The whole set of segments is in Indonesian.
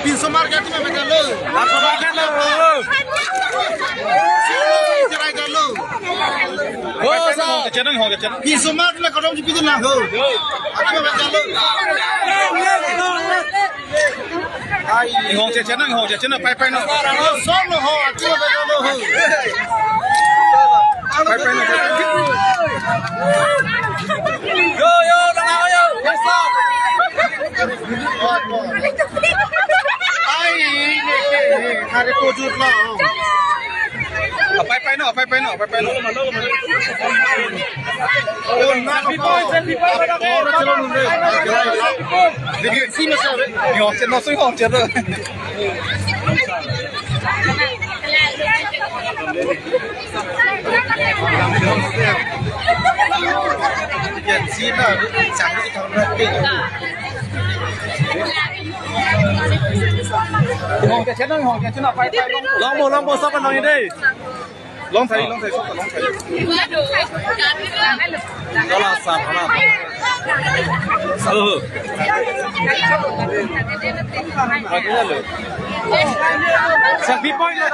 Pinso market में बेचा लो चराई कर लो Pinso market में कटो जी ना हो अच्छा में बेचा लो Ngong chena pai pai no. सब लो हो अच्छा में बेचा लो हो Pai pai no. Yo yo yes sir आई ने खारे को जुट लो Pai pai no. ओ ना और चलो नुरे देखिए सी में से Ngong chen no sui ngong chen no. ये सी ना चांदी की थोड़ा Ngong chen no pai pai. Long mo sắp vào đây. Long thầy sắp vào long thầy. Đó là sạp đó là. Sạp bị bôi rồi.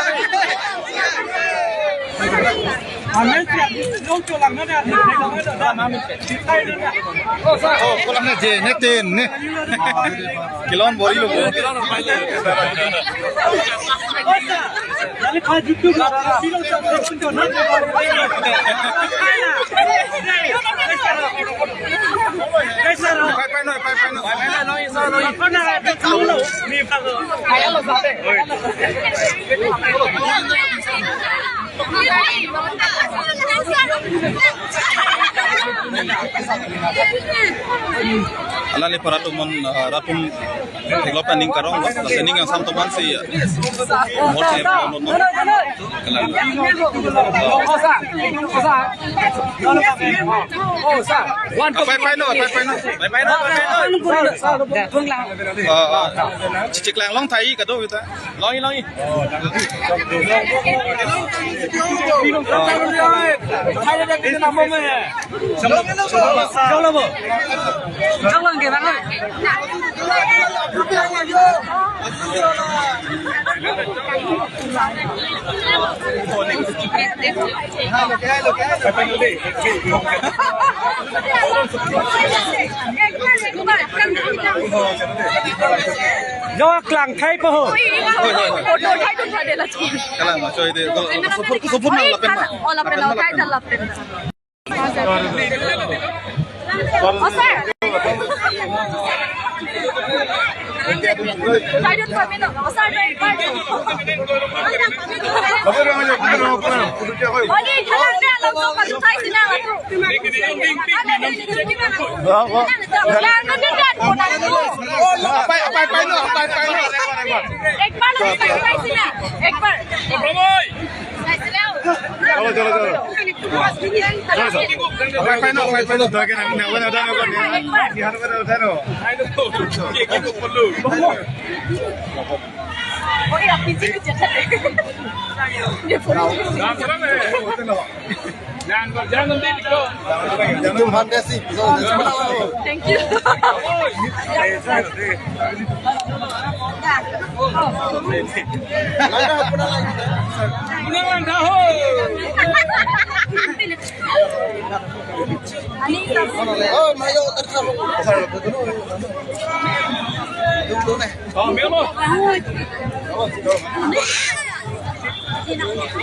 Cô làm này gì nhét tiền nè. Kilon bori luôn. Alali paratum developan karong la sening ang samto man si moche no cicik lang long thai ka do kita longi do klang thay pa ho kalang ma choy de supur na lapen ma Oh, sir. Tayo kami no. Oh, sir, Oli, kalang na lang to pag tayo sila ato. Apa no. Ek bar sila. Ek bar. Thank you. Oh, mayo terus.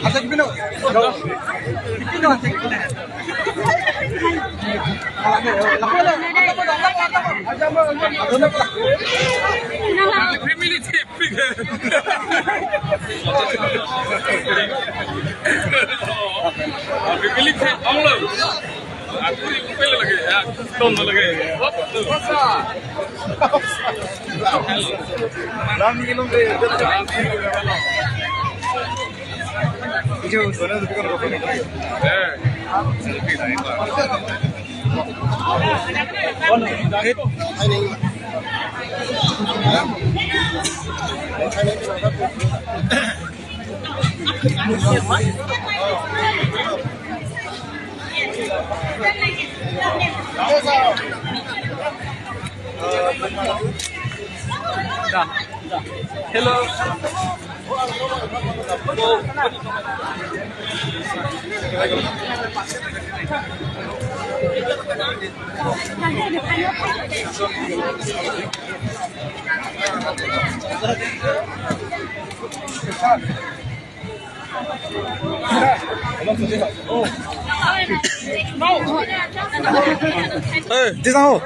Asal bino. Hello. Đi sao?